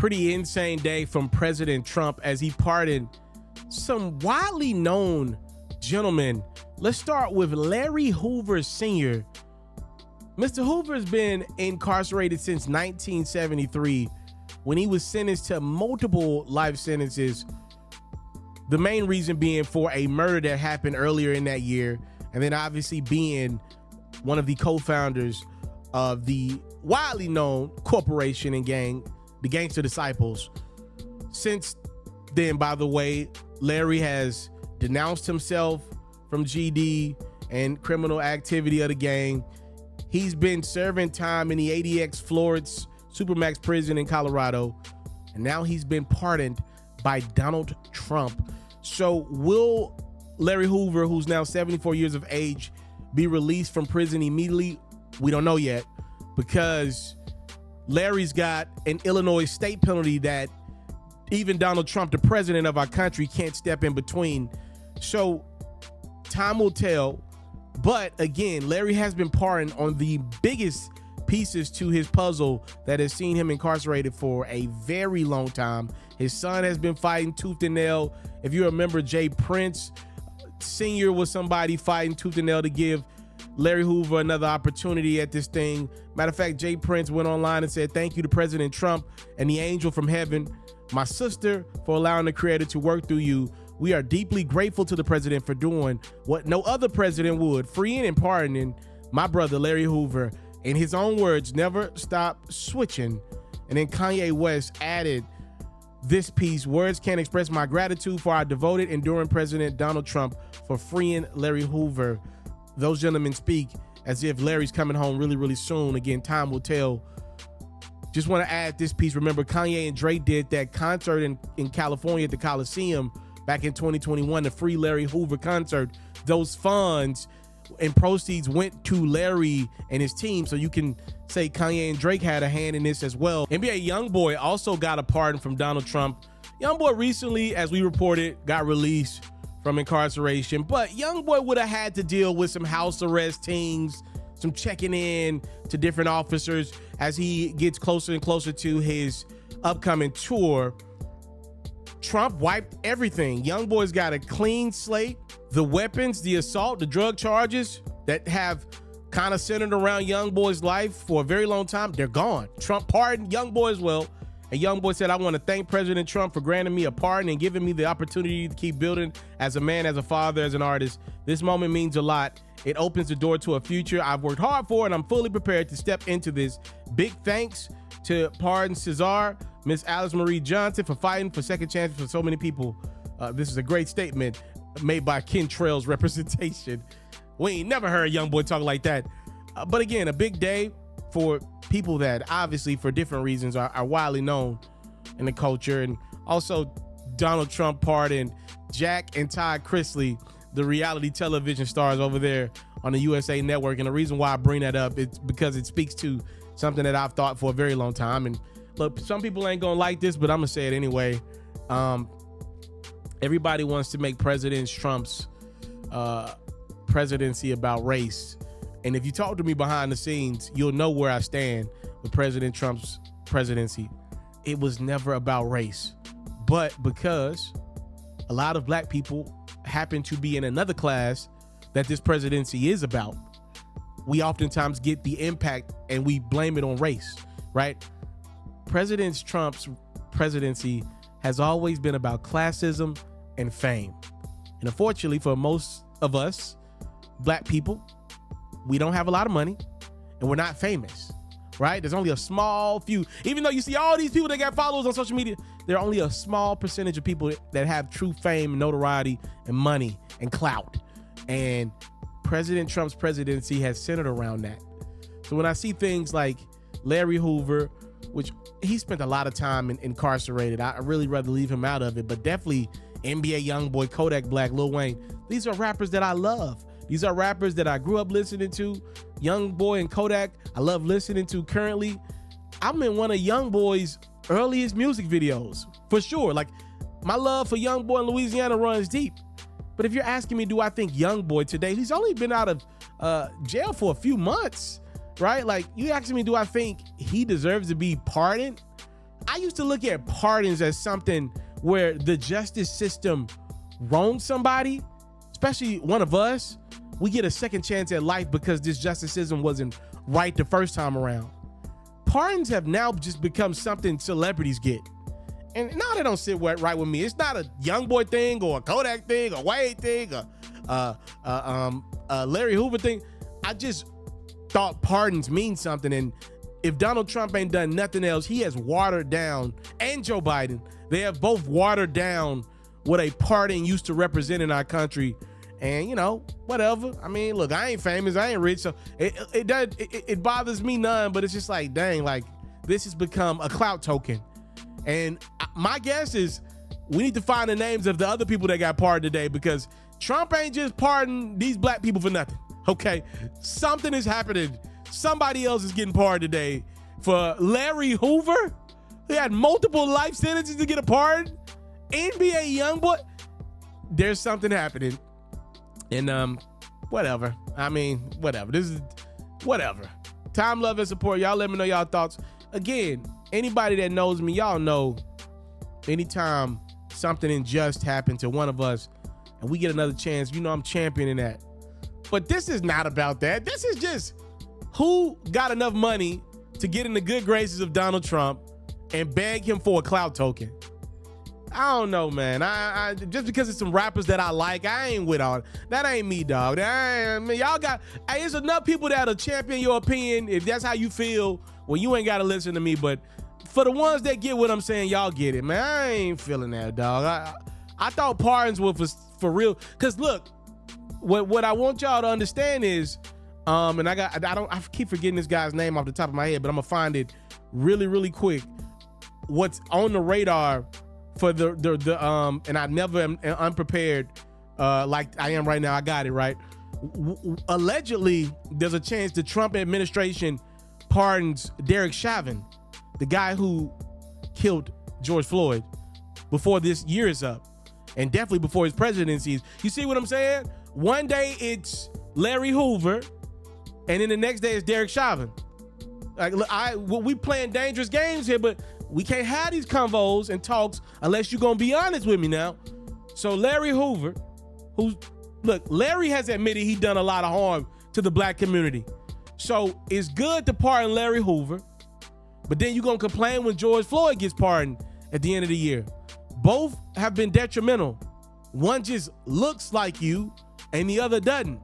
pretty insane day from President Trump as he pardoned some widely known gentlemen. Let's start with Larry Hoover Sr. Mr. Hoover's been incarcerated since 1973 when he was sentenced to multiple life sentences. The main reason being for a murder that happened earlier in that year, and then obviously being one of the co-founders of the widely known corporation and gang, the Gangster Disciples. Since then, by the way, Larry has denounced himself from GD and criminal activity of the gang. He's been serving time in the ADX Florence Supermax prison in Colorado, and now he's been pardoned by Donald Trump. So will Larry Hoover, who's now 74 years of age, be released from prison immediately? We don't know yet, because Larry's got an Illinois state penalty that even Donald Trump, the president of our country, can't step in between. So time will tell. But again, Larry has been pardoned on the biggest pieces to his puzzle that has seen him incarcerated for a very long time. His son has been fighting tooth and nail. If you remember, Jay Prince Sr. was somebody fighting tooth and nail to give Larry Hoover another opportunity at this thing. Matter of fact, Jay Prince went online and said, "Thank you to President Trump and the angel from heaven, my sister, for allowing the creator to work through you. We are deeply grateful to the president for doing what no other president would, freeing and pardoning my brother Larry Hoover. In his own words, never stop switching." And then Kanye West added this piece: "Words can't express my gratitude for our devoted, enduring President Donald Trump for freeing Larry Hoover." Those gentlemen speak as if Larry's coming home really, really soon. Again, time will tell. Just want to add this piece. Remember, Kanye and Drake did that concert in California at the Coliseum back in 2021, the Free Larry Hoover concert. Those funds and proceeds went to Larry and his team. So you can say Kanye and Drake had a hand in this as well. NBA Youngboy also got a pardon from Donald Trump. Youngboy recently, as we reported, got released from incarceration, but Youngboy would have had to deal with some house arrest things, some checking in to different officers as he gets closer and closer to his upcoming tour. Trump wiped everything. Youngboy's got a clean slate. The weapons, the assault, the drug charges that have kind of centered around Youngboy's life for a very long time, they're gone. Trump pardoned Youngboy as well. And Youngboy said, "I want to thank President Trump for granting me a pardon and giving me the opportunity to keep building as a man, as a father, as an artist. This moment means a lot. It opens the door to a future I've worked hard for, and I'm fully prepared to step into this. Big thanks to Pardon Cesar, Miss Alice Marie Johnson, for fighting for second chances for so many people." This is a great statement made by Ken Trail's representation. We ain't never heard Youngboy talk like that. But again, a big day for people that obviously for different reasons are widely known in the culture. And also Donald Trump pardoned Jack and Todd Chrisley, the reality television stars over there on the USA Network. And the reason why I bring that up is because it speaks to something that I've thought for a very long time. And look, some people ain't gonna like this, but I'm gonna say it anyway. Everybody wants to make President Trump's presidency about race. And if you talk to me behind the scenes, you'll know where I stand with President Trump's presidency. It was never about race, but because a lot of black people happen to be in another class that this presidency is about, we oftentimes get the impact and we blame it on race, right? President Trump's presidency has always been about classism and fame. And unfortunately for most of us, black people, we don't have a lot of money and we're not famous, right? There's only a small few, even though you see all these people that got followers on social media, there are only a small percentage of people that have true fame, notoriety, and money and clout. And President Trump's presidency has centered around that. So when I see things like Larry Hoover, which he spent a lot of time incarcerated, I really rather leave him out of it, but definitely NBA Youngboy, Kodak Black, Lil Wayne, these are rappers that I love. These are rappers that I grew up listening to. Youngboy and Kodak, I love listening to currently. I'm in one of Youngboy's earliest music videos, for sure. Like, my love for Youngboy in Louisiana runs deep. But if you're asking me, do I think Youngboy today, he's only been out of jail for a few months, right? Like, you asking me, do I think he deserves to be pardoned? I used to look at pardons as something where the justice system wronged somebody, especially one of us. We get a second chance at life because this justice system wasn't right the first time around. Pardons have now just become something celebrities get. And now they don't sit right with me. It's not a Youngboy thing or a Kodak thing or Wade thing or Larry Hoover thing. I just thought pardons mean something. And if Donald Trump ain't done nothing else, he has watered down, and Joe Biden, they have both watered down what a pardon used to represent in our country. And, you know, whatever. I mean, look, I ain't famous, I ain't rich, so it bothers me none, but it's just like, dang, like, this has become a clout token. And my guess is we need to find the names of the other people that got pardoned today, because Trump ain't just pardoned these black people for nothing, okay? Something is happening. Somebody else is getting pardoned today. For Larry Hoover, he had multiple life sentences to get a pardon. NBA Youngboy, there's something happening. And whatever. I mean, whatever. This is whatever. Time, love, and support. Y'all let me know y'all thoughts. Again, anybody that knows me, y'all know anytime something unjust happened to one of us and we get another chance, you know I'm championing that. But this is not about that. This is just who got enough money to get in the good graces of Donald Trump and beg him for a clout token. I don't know, man. I just because it's some rappers that I like, I ain't with all that. Ain't me, dog. Y'all got, it's enough people that'll champion your opinion if that's how you feel. Well, you ain't got to listen to me. But for the ones that get what I'm saying, y'all get it, man. I ain't feeling that, dog. I thought pardons were for real. Cause look, what I want y'all to understand is, and I keep forgetting this guy's name off the top of my head, but I'm gonna find it really, really quick. What's on the radar for the and I never am unprepared like I am right now. I got it right. Allegedly, there's a chance the Trump administration pardons Derek Chauvin, the guy who killed George Floyd, before this year is up, and definitely before his presidency. You see what I'm saying? One day it's Larry Hoover, and then the next day it's Derek Chauvin. Like, we playing dangerous games here, but we can't have these convos and talks unless you're gonna be honest with me now. So Larry Hoover, Larry has admitted he done a lot of harm to the black community. So it's good to pardon Larry Hoover, but then you're gonna complain when George Floyd gets pardoned at the end of the year. Both have been detrimental. One just looks like you and the other doesn't.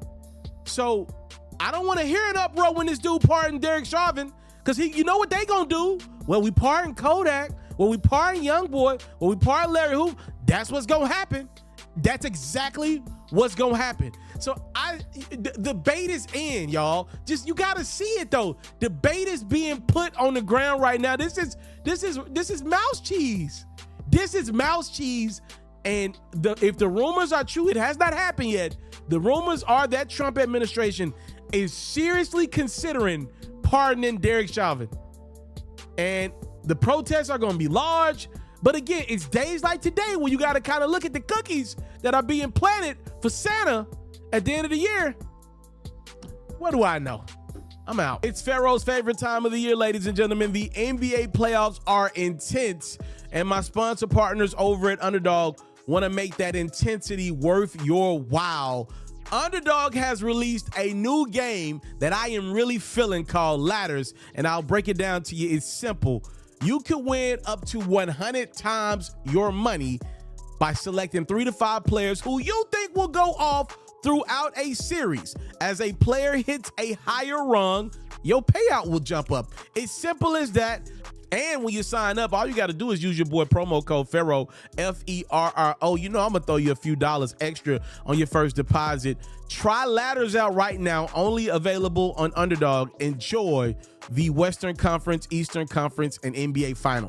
So I don't want to hear an uproar when this dude pardoned Derek Chauvin, because you know what they gonna do? Well, we pardon Kodak, well, we pardon Youngboy, well, we pardon Larry Hoover. That's what's gonna happen. That's exactly what's gonna happen. So the debate is in, y'all. Just, you gotta see it though. Debate is being put on the ground right now. This is mouse cheese. This is mouse cheese. And if the rumors are true, it has not happened yet. The rumors are that Trump administration is seriously considering pardoning Derek Chauvin. And the protests are going to be large. But again, it's days like today when you got to kind of look at the cookies that are being planted for Santa at the end of the year. What do I know? I'm out. It's Pharaoh's favorite time of the year, ladies and gentlemen. The NBA playoffs are intense, and my sponsor partners over at Underdog want to make that intensity worth your while. Underdog has released a new game that I am really feeling called Ladders, and I'll break it down to you. It's simple. You can win up to 100 times your money by selecting 3 to 5 players who you think will go off throughout a series. As a player hits a higher rung, your payout will jump up. It's simple as that. And when you sign up, all you got to do is use your boy promo code Ferro, F-E-R-R-O. You know I'm going to throw you a few dollars extra on your first deposit. Try Ladders out right now, only available on Underdog. Enjoy the Western Conference, Eastern Conference, and NBA Finals.